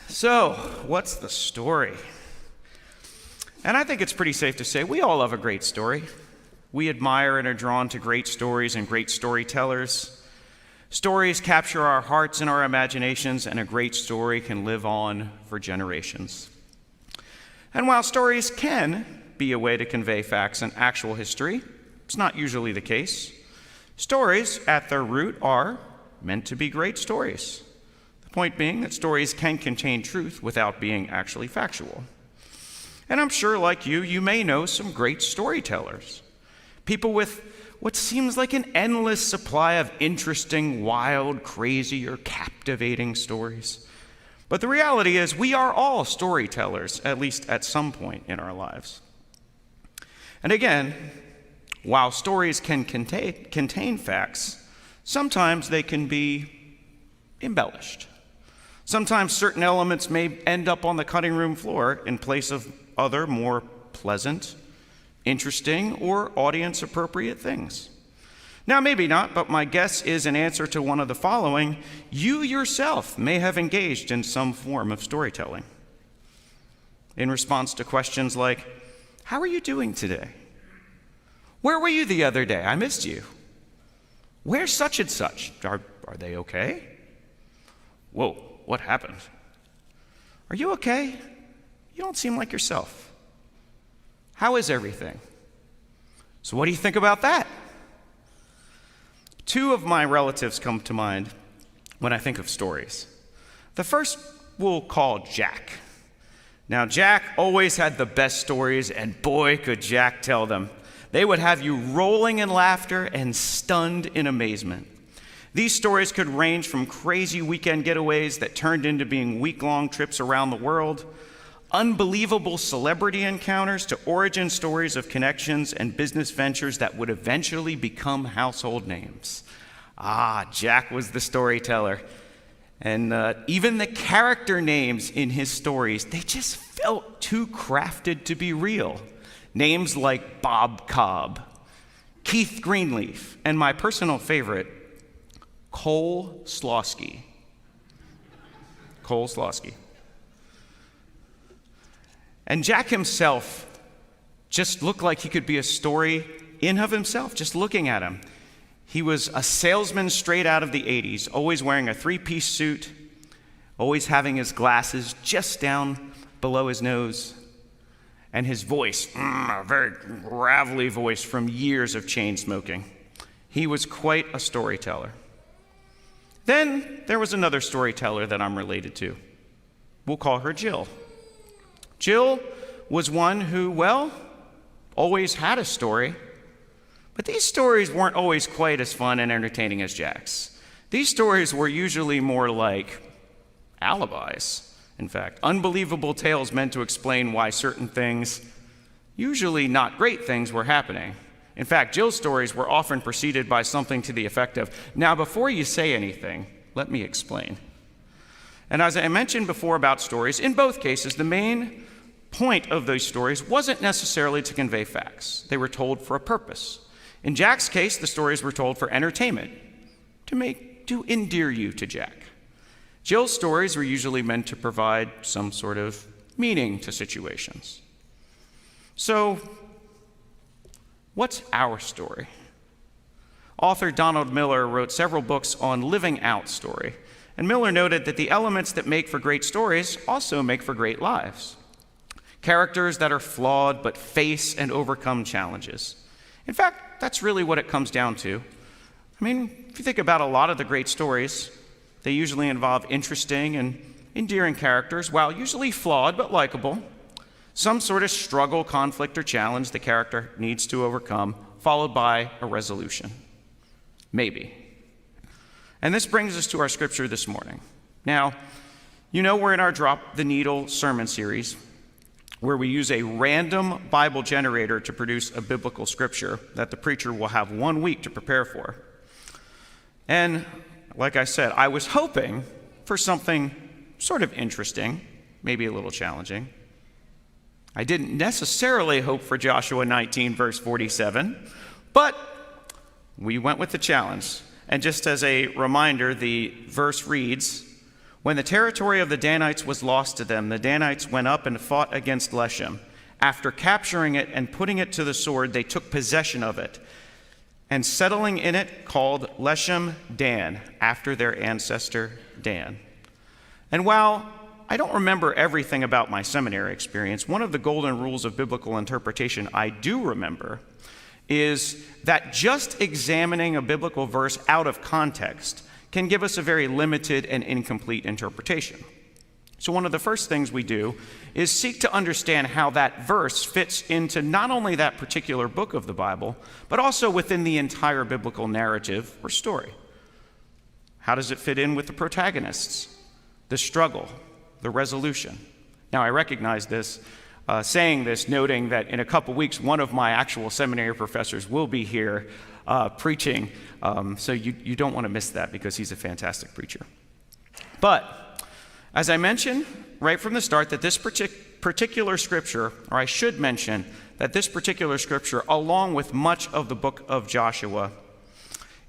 So, what's the story? And I think it's pretty safe to say we all love a great story. We admire and are drawn to great stories and great storytellers. Stories capture our hearts and our imaginations, and a great story can live on for generations. And while stories can be a way to convey facts and actual history, it's not usually the case. Stories, at their root, are meant to be great stories. The point being that stories can contain truth without being actually factual. And I'm sure, like you may know some great storytellers. People with what seems like an endless supply of interesting, wild, crazy, or captivating stories. But the reality is we are all storytellers, at least at some point in our lives. And again, while stories can contain facts, sometimes they can be embellished. Sometimes certain elements may end up on the cutting room floor in place of other more pleasant, interesting, or audience-appropriate things. Now, maybe not, but my guess is in answer to one of the following, you yourself may have engaged in some form of storytelling. In response to questions like, how are you doing today? Where were you the other day? I missed you. Where's such and such? Are they okay? Whoa, what happened? Are you okay? You don't seem like yourself. How is everything? So what do you think about that? Two of my relatives come to mind when I think of stories. The first we'll call Jack. Now, Jack always had the best stories, and boy, could Jack tell them. They would have you rolling in laughter and stunned in amazement. These stories could range from crazy weekend getaways that turned into being week-long trips around the world, unbelievable celebrity encounters, to origin stories of connections and business ventures that would eventually become household names. Jack was the storyteller. And even the character names in his stories, they just felt too crafted to be real. Names like Bob Cobb, Keith Greenleaf, and my personal favorite, Cole Slosky. Cole Slosky. And Jack himself just looked like he could be a story in of himself, just looking at him. He was a salesman straight out of the 80s, always wearing a three-piece suit, always having his glasses just down below his nose, and his voice, a very gravelly voice from years of chain smoking. He was quite a storyteller. Then there was another storyteller that I'm related to. We'll call her Jill. Jill was one who, always had a story, but these stories weren't always quite as fun and entertaining as Jack's. These stories were usually more like alibis. In fact, unbelievable tales meant to explain why certain things, usually not great things, were happening. In fact, Jill's stories were often preceded by something to the effect of, now before you say anything, let me explain. And as I mentioned before about stories, in both cases, the main point of those stories wasn't necessarily to convey facts. They were told for a purpose. In Jack's case, the stories were told for entertainment, to endear you to Jack. Jill's stories were usually meant to provide some sort of meaning to situations. So, what's our story? Author Donald Miller wrote several books on living out story, and Miller noted that the elements that make for great stories also make for great lives. Characters that are flawed but face and overcome challenges. In fact, that's really what it comes down to. I mean, if you think about a lot of the great stories, they usually involve interesting and endearing characters, while usually flawed but likable. Some sort of struggle, conflict, or challenge the character needs to overcome, followed by a resolution. Maybe. And this brings us to our scripture this morning. Now, we're in our Drop the Needle sermon series, where we use a random Bible generator to produce a biblical scripture that the preacher will have 1 week to prepare for. And like I said, I was hoping for something sort of interesting, maybe a little challenging. I didn't necessarily hope for Joshua 19, verse 47, but we went with the challenge. And just as a reminder, the verse reads, When the territory of the Danites was lost to them, the Danites went up and fought against Leshem. After capturing it and putting it to the sword, they took possession of it, and settling in it called Leshem Dan, after their ancestor Dan. And while I don't remember everything about my seminary experience, one of the golden rules of biblical interpretation I do remember is that just examining a biblical verse out of context can give us a very limited and incomplete interpretation. So one of the first things we do is seek to understand how that verse fits into not only that particular book of the Bible, but also within the entire biblical narrative or story. How does it fit in with the protagonists, the struggle, the resolution? Now, I recognize this, saying this, noting that in a couple weeks, one of my actual seminary professors will be here preaching, so you don't want to miss that because he's a fantastic preacher. But as I mentioned right from the start that this particular scripture, or I should mention that this particular scripture, along with much of the book of Joshua,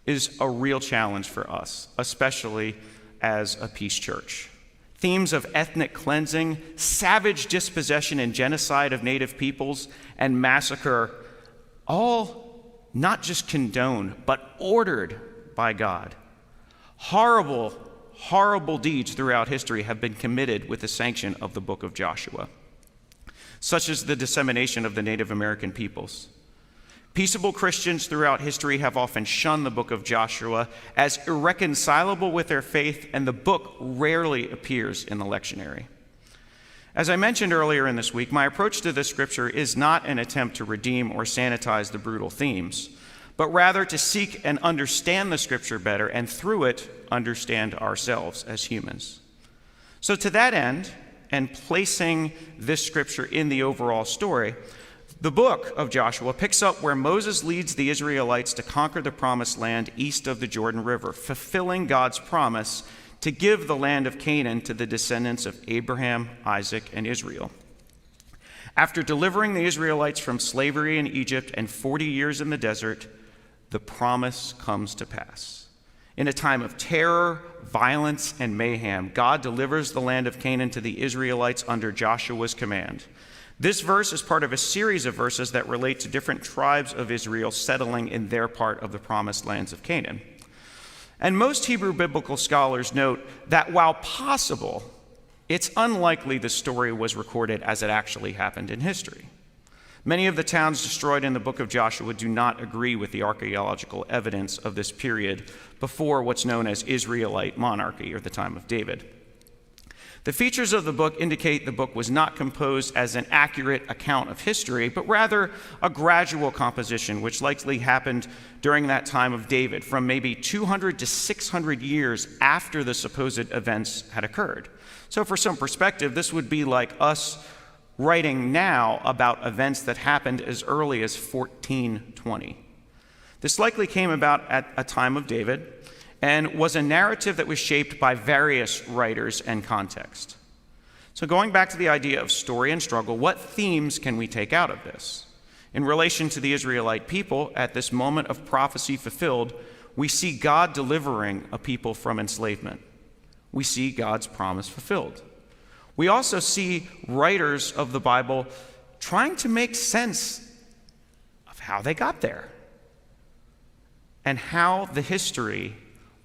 is a real challenge for us, especially as a peace church. Themes of ethnic cleansing, savage dispossession and genocide of native peoples, and massacre, all not just condoned, but ordered by God. Horrible, horrible deeds throughout history have been committed with the sanction of the book of Joshua, such as the dissemination of the Native American peoples. Peaceable Christians throughout history have often shunned the book of Joshua as irreconcilable with their faith, and the book rarely appears in the lectionary. As I mentioned earlier in this week, my approach to this scripture is not an attempt to redeem or sanitize the brutal themes, but rather to seek and understand the scripture better, and through it, understand ourselves as humans. So to that end, and placing this scripture in the overall story, the book of Joshua picks up where Moses leads the Israelites to conquer the promised land east of the Jordan River, fulfilling God's promise to give the land of Canaan to the descendants of Abraham, Isaac, and Israel. After delivering the Israelites from slavery in Egypt and 40 years in the desert, the promise comes to pass. In a time of terror, violence, and mayhem, God delivers the land of Canaan to the Israelites under Joshua's command. This verse is part of a series of verses that relate to different tribes of Israel settling in their part of the promised lands of Canaan. And most Hebrew biblical scholars note that while possible, it's unlikely the story was recorded as it actually happened in history. Many of the towns destroyed in the book of Joshua do not agree with the archaeological evidence of this period before what's known as Israelite monarchy, or the time of David. The features of the book indicate the book was not composed as an accurate account of history, but rather a gradual composition, which likely happened during that time of David, from maybe 200 to 600 years after the supposed events had occurred. So for some perspective, this would be like us writing now about events that happened as early as 1420. This likely came about at a time of David, and was a narrative that was shaped by various writers and context. So going back to the idea of story and struggle, what themes can we take out of this? In relation to the Israelite people, at this moment of prophecy fulfilled, we see God delivering a people from enslavement. We see God's promise fulfilled. We also see writers of the Bible trying to make sense of how they got there and how the history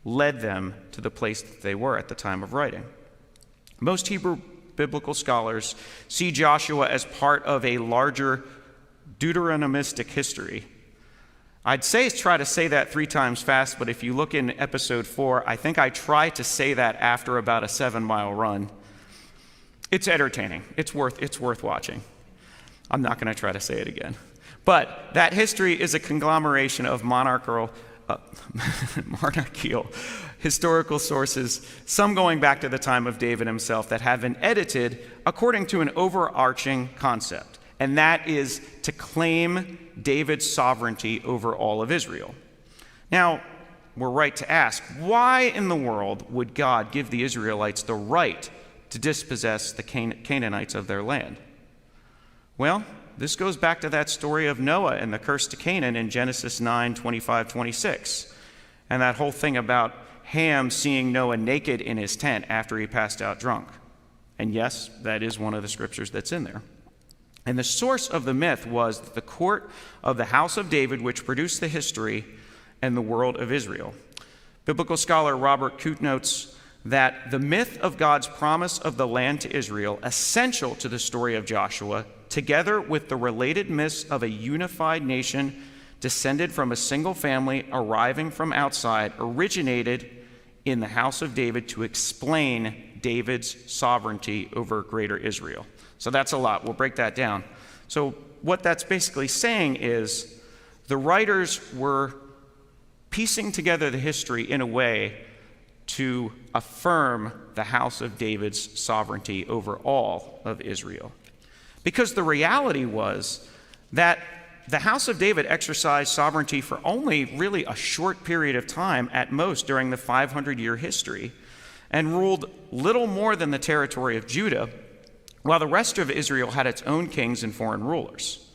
led them to the place that they were at the time of writing. Most Hebrew biblical scholars see Joshua as part of a larger Deuteronomistic history. I'd try to say that 3 times fast, but if you look in episode 4, I think I try to say that after about a 7-mile run. It's entertaining. It's worth watching. I'm not going to try to say it again. But that history is a conglomeration of monarchical historical sources, some going back to the time of David himself, that have been edited according to an overarching concept, and that is to claim David's sovereignty over all of Israel. Now, we're right to ask, why in the world would God give the Israelites the right to dispossess the Canaanites of their land? Well, this goes back to that story of Noah and the curse to Canaan in Genesis 9:25-26, and that whole thing about Ham seeing Noah naked in his tent after he passed out drunk. And yes, that is one of the scriptures that's in there. And the source of the myth was the court of the house of David, which produced the history and the world of Israel. Biblical scholar Robert Koot notes that the myth of God's promise of the land to Israel, essential to the story of Joshua, together with the related myths of a unified nation descended from a single family arriving from outside, originated in the house of David to explain David's sovereignty over greater Israel. So that's a lot. We'll break that down. So what that's basically saying is the writers were piecing together the history in a way to affirm the house of David's sovereignty over all of Israel. Because the reality was that the house of David exercised sovereignty for only really a short period of time at most during the 500-year history, and ruled little more than the territory of Judah, while the rest of Israel had its own kings and foreign rulers.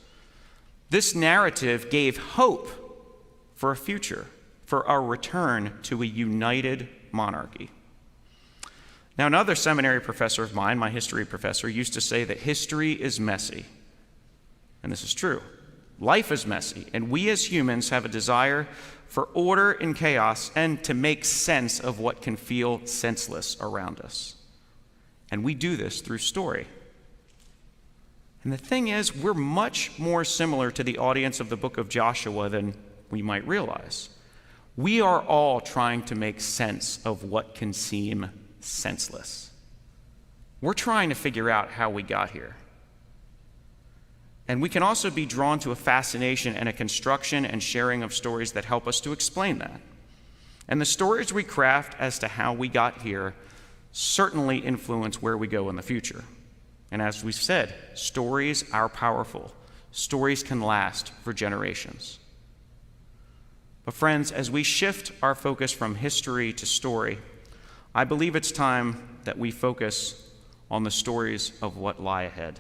This narrative gave hope for a future, for our return to a united monarchy. Now, another seminary professor of mine, my history professor, used to say that history is messy. And this is true. Life is messy, and we as humans have a desire for order in chaos and to make sense of what can feel senseless around us. And we do this through story. And the thing is, we're much more similar to the audience of the book of Joshua than we might realize. We are all trying to make sense of what can seem senseless. We're trying to figure out how we got here. And we can also be drawn to a fascination and a construction and sharing of stories that help us to explain that. And the stories we craft as to how we got here certainly influence where we go in the future. And as we've said, stories are powerful. Stories can last for generations. But friends, as we shift our focus from history to story, I believe it's time that we focus on the stories of what lie ahead.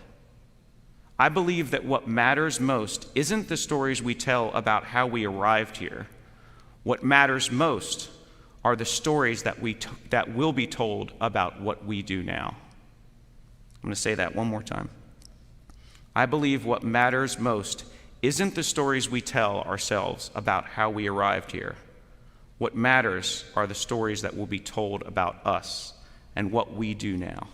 I believe that what matters most isn't the stories we tell about how we arrived here. What matters most are the stories that will be told about what we do now. I'm going to say that one more time. I believe what matters most isn't the stories we tell ourselves about how we arrived here. What matters are the stories that will be told about us and what we do now.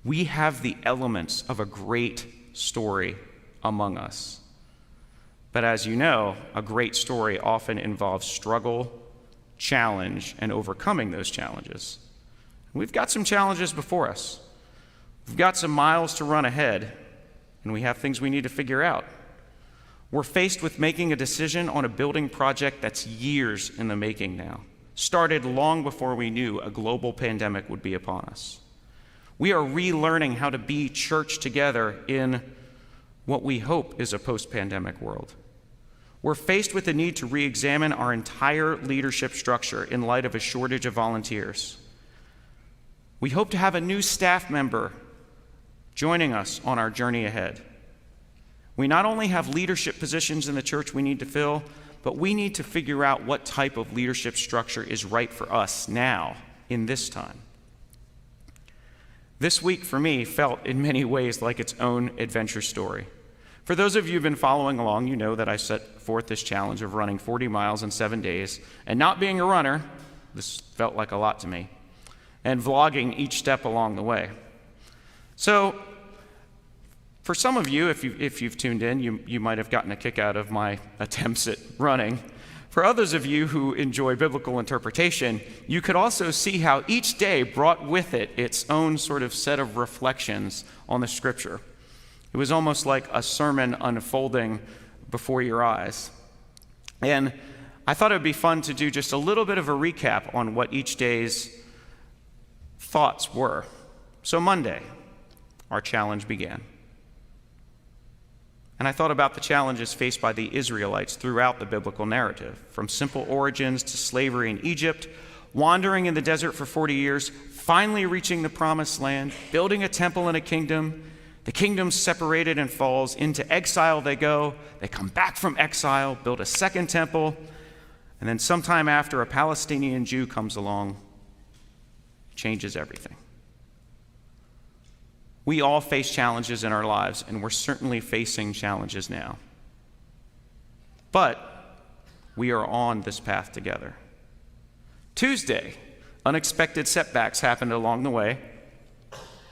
We have the elements of a great story among us. But as you know, a great story often involves struggle, challenge, and overcoming those challenges. We've got some challenges before us. We've got some miles to run ahead, and we have things we need to figure out. We're faced with making a decision on a building project that's years in the making now, started long before we knew a global pandemic would be upon us. We are relearning how to be church together in what we hope is a post-pandemic world. We're faced with the need to re-examine our entire leadership structure in light of a shortage of volunteers. We hope to have a new staff member joining us on our journey ahead. We not only have leadership positions in the church we need to fill, but we need to figure out what type of leadership structure is right for us now, in this time. This week for me felt in many ways like its own adventure story. For those of you who've been following along, you know that I set forth this challenge of running 40 miles in 7 days, and not being a runner, this felt like a lot to me, and vlogging each step along the way. So for some of you, if you've tuned in, you might have gotten a kick out of my attempts at running. For others of you who enjoy biblical interpretation, you could also see how each day brought with it its own sort of set of reflections on the scripture. It was almost like a sermon unfolding before your eyes. And I thought it would be fun to do just a little bit of a recap on what each day's thoughts were. So Monday, our challenge began. And I thought about the challenges faced by the Israelites throughout the biblical narrative, from simple origins to slavery in Egypt, wandering in the desert for 40 years, finally reaching the promised land, building a temple and a kingdom. The kingdom separated and falls. Into exile they go. They come back from exile, build a second temple. And then sometime after, a Palestinian Jew comes along, changes everything. We all face challenges in our lives, and we're certainly facing challenges now. But we are on this path together. Tuesday, unexpected setbacks happened along the way,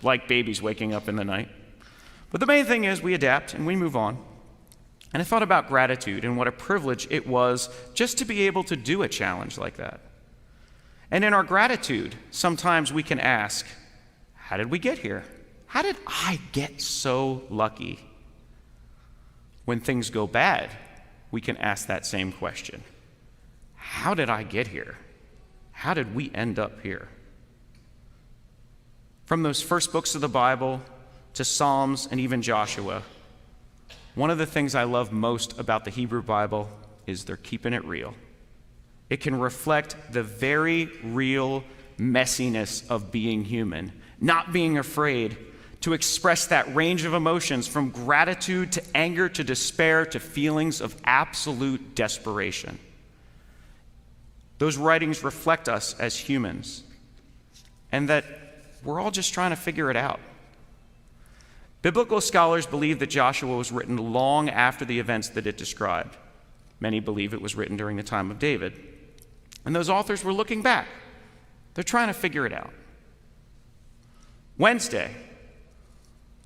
like babies waking up in the night. But the main thing is we adapt and we move on. And I thought about gratitude and what a privilege it was just to be able to do a challenge like that. And in our gratitude, sometimes we can ask, how did we get here? How did I get so lucky? When things go bad, we can ask that same question. How did I get here? How did we end up here? From those first books of the Bible to Psalms and even Joshua, one of the things I love most about the Hebrew Bible is they're keeping it real. It can reflect the very real messiness of being human, not being afraid to express that range of emotions from gratitude to anger to despair to feelings of absolute desperation. Those writings reflect us as humans, and that we're all just trying to figure it out. Biblical scholars believe that Joshua was written long after the events that it described. Many believe it was written during the time of David. And those authors were looking back. They're trying to figure it out. Wednesday,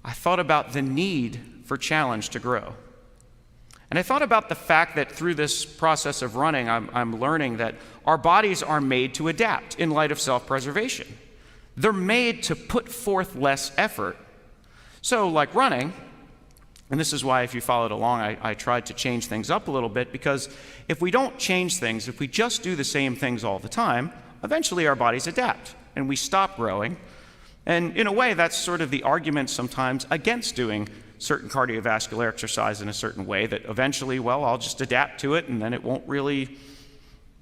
I thought about the need for challenge to grow. And I thought about the fact that through this process of running, I'm learning that our bodies are made to adapt in light of self-preservation. They're made to put forth less effort. So, like running, and this is why if you followed along, I tried to change things up a little bit, because if we don't change things, if we just do the same things all the time, eventually our bodies adapt and we stop growing. And in a way, that's sort of the argument sometimes against doing certain cardiovascular exercise in a certain way, that eventually, well, I'll just adapt to it and then it won't really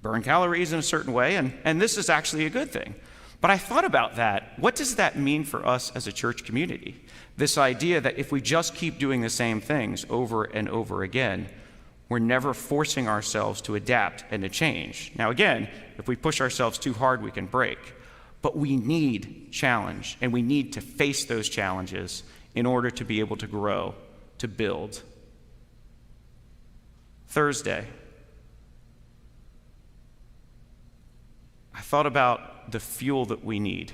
burn calories in a certain way. And this is actually a good thing. But I thought about that. What does that mean for us as a church community? This idea that if we just keep doing the same things over and over again, we're never forcing ourselves to adapt and to change. Now again, if we push ourselves too hard, we can break. But we need challenge, and we need to face those challenges in order to be able to grow, to build. Thursday, I thought about the fuel that we need,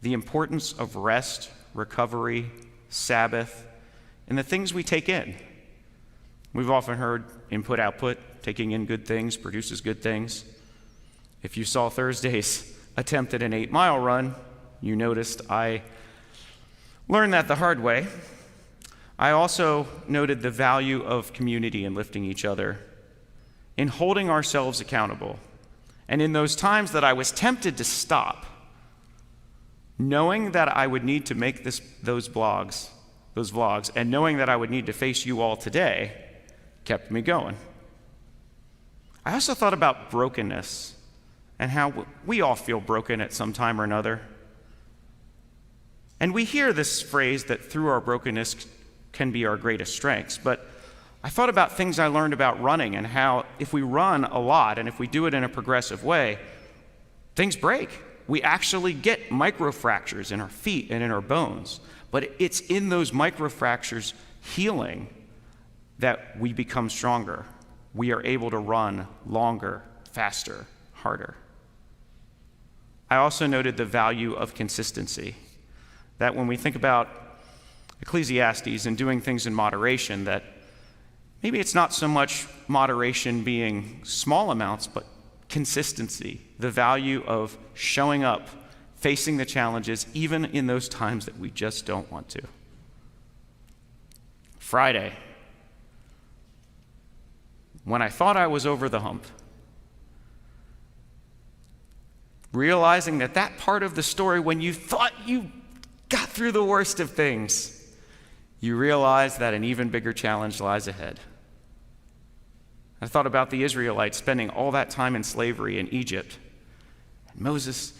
the importance of rest, recovery, Sabbath, and the things we take in. We've often heard input, output, taking in good things produces good things. If you saw Thursday's attempt at an 8-mile run, you noticed I learned that the hard way. I also noted the value of community and lifting each other, in holding ourselves accountable. And in those times that I was tempted to stop, knowing that I would need to make those vlogs, and knowing that I would need to face you all today, kept me going. I also thought about brokenness and how we all feel broken at some time or another. And we hear this phrase that through our brokenness can be our greatest strengths, but I thought about things I learned about running and how if we run a lot and if we do it in a progressive way, things break. We actually get microfractures in our feet and in our bones, but it's in those microfractures healing that we become stronger. We are able to run longer, faster, harder. I also noted the value of consistency, that when we think about Ecclesiastes and doing things in moderation, that maybe it's not so much moderation being small amounts, but consistency, the value of showing up, facing the challenges, even in those times that we just don't want to. Friday, when I thought I was over the hump, realizing that part of the story, when you thought you got through the worst of things, you realize that an even bigger challenge lies ahead. I thought about the Israelites spending all that time in slavery in Egypt. And Moses,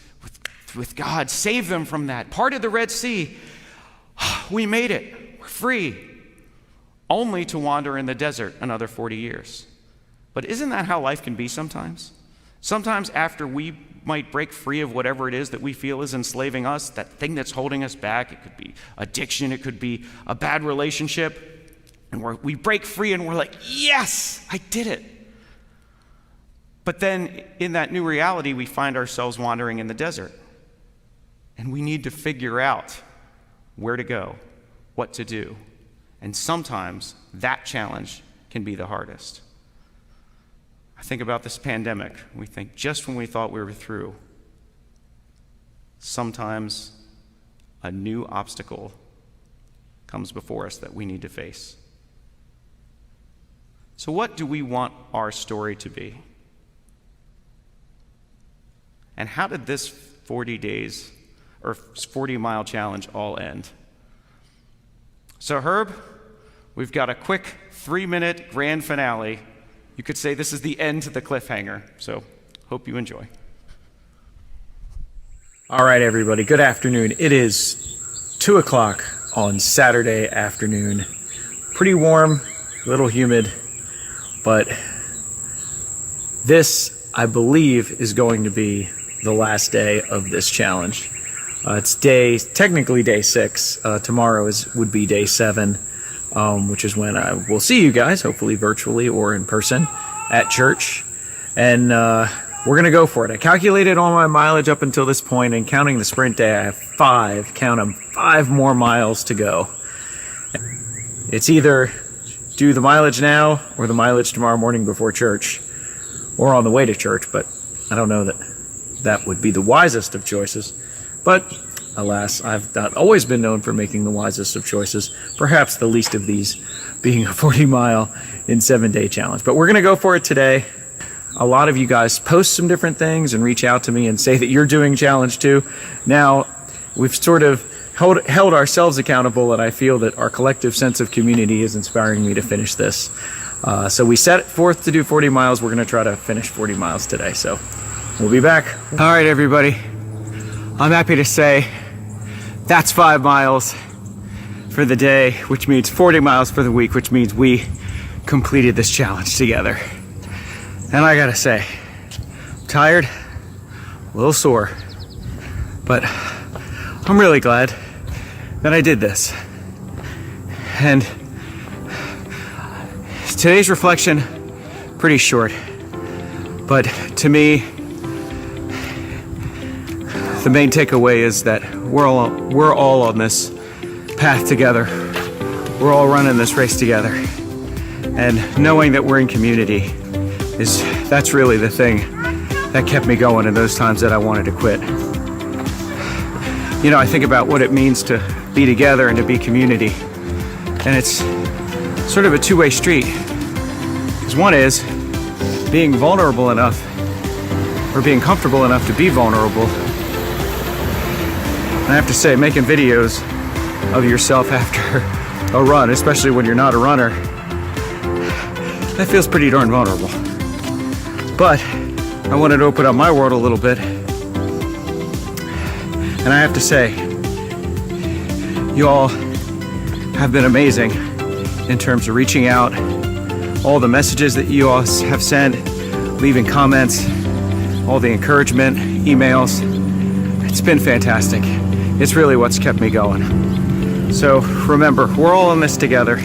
with God, saved them from that, parted the Red Sea. We made it. We're free. Only to wander in the desert another 40 years. But isn't that how life can be sometimes? Sometimes after we might break free of whatever it is that we feel is enslaving us, that thing that's holding us back, it could be addiction, it could be a bad relationship, and we break free and we're like, yes, I did it. But then in that new reality, we find ourselves wandering in the desert. And we need to figure out where to go, what to do. And sometimes that challenge can be the hardest. I think about this pandemic. We think just when we thought we were through, sometimes a new obstacle comes before us that we need to face. So what do we want our story to be? And how did this 40 days or 40-mile challenge all end? So Herb, we've got a quick 3-minute grand finale. You could say this is the end to the cliffhanger, so hope you enjoy. All right, everybody, good afternoon. It is 2 o'clock on Saturday afternoon. Pretty warm, a little humid, but this, I believe, is going to be the last day of this challenge. It's technically day 6. Tomorrow would be day 7, which is when I will see you guys, hopefully virtually or in person at church. And we're going to go for it. I calculated all my mileage up until this point, and counting the sprint day, I have 5 more miles to go. It's either do the mileage now or the mileage tomorrow morning before church, or on the way to church, but I don't know that would be the wisest of choices. But alas, I've not always been known for making the wisest of choices, perhaps the least of these being a 40-mile in 7-day challenge. But we're going to go for it today. A lot of you guys post some different things and reach out to me and say that you're doing challenge too. Now, we've sort of held ourselves accountable, and I feel that our collective sense of community is inspiring me to finish this. So we set forth to do 40 miles. We're going to try to finish 40 miles today. So we'll be back. All right, everybody. I'm happy to say that's 5 miles for the day, which means 40 miles for the week, which means we completed this challenge together. And I gotta say, I'm tired, a little sore, but I'm really glad that I did this. And today's reflection, pretty short, but to me, the main takeaway is that we're all on this path together. We're all running this race together. And knowing that we're in community that's really the thing that kept me going in those times that I wanted to quit. You know, I think about what it means to be together and to be community. And it's sort of a two-way street. Because one is being vulnerable enough or being comfortable enough to be vulnerable. And I have to say, making videos of yourself after a run, especially when you're not a runner, that feels pretty darn vulnerable. But I wanted to open up my world a little bit. And I have to say, you all have been amazing in terms of reaching out, all the messages that you all have sent, leaving comments, all the encouragement, emails. It's been fantastic. It's really what's kept me going. So remember, we're all in this together.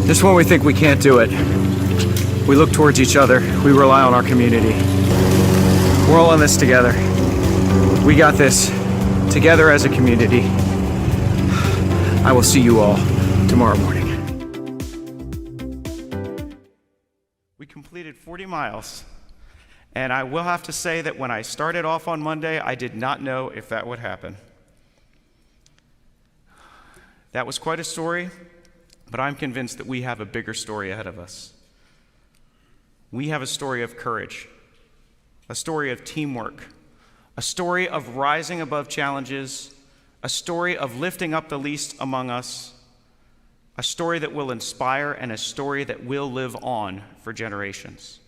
Just when we think we can't do it, we look towards each other. We rely on our community. We're all in this together. We got this together as a community. I will see you all tomorrow morning. We completed 40 miles. And I will have to say that when I started off on Monday, I did not know if that would happen. That was quite a story, but I'm convinced that we have a bigger story ahead of us. We have a story of courage, a story of teamwork, a story of rising above challenges, a story of lifting up the least among us, a story that will inspire, and a story that will live on for generations.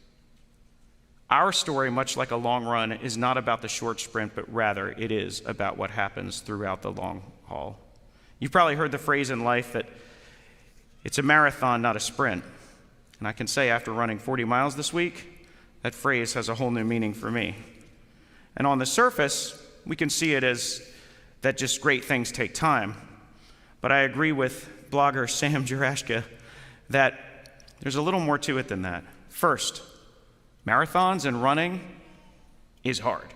Our story, much like a long run, is not about the short sprint, but rather it is about what happens throughout the long haul. You've probably heard the phrase in life that it's a marathon, not a sprint. And I can say after running 40 miles this week, that phrase has a whole new meaning for me. And on the surface, we can see it as that just great things take time. But I agree with blogger Sam Jurashka that there's a little more to it than that. First, marathons and running is hard.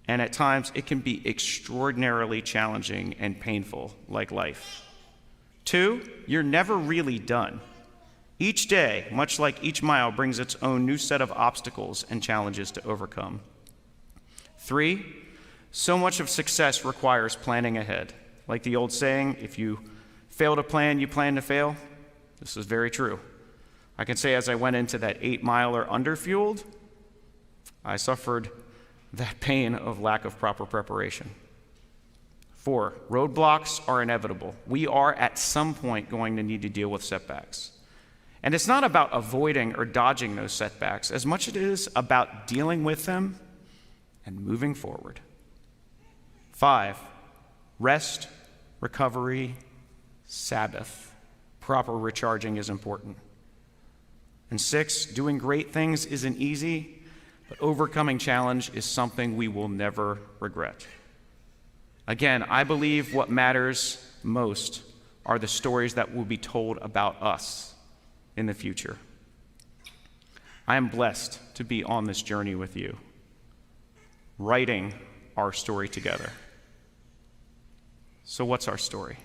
And at times, it can be extraordinarily challenging and painful, like life. 2, you're never really done. Each day, much like each mile, brings its own new set of obstacles and challenges to overcome. 3, so much of success requires planning ahead. Like the old saying, if you fail to plan, you plan to fail. This is very true. I can say as I went into that 8-miler underfueled, I suffered that pain of lack of proper preparation. 4, roadblocks are inevitable. We are at some point going to need to deal with setbacks. And it's not about avoiding or dodging those setbacks as much as it is about dealing with them and moving forward. 5, rest, recovery, Sabbath, proper recharging is important. And 6, doing great things isn't easy, but overcoming challenge is something we will never regret. Again, I believe what matters most are the stories that will be told about us in the future. I am blessed to be on this journey with you, writing our story together. So what's our story?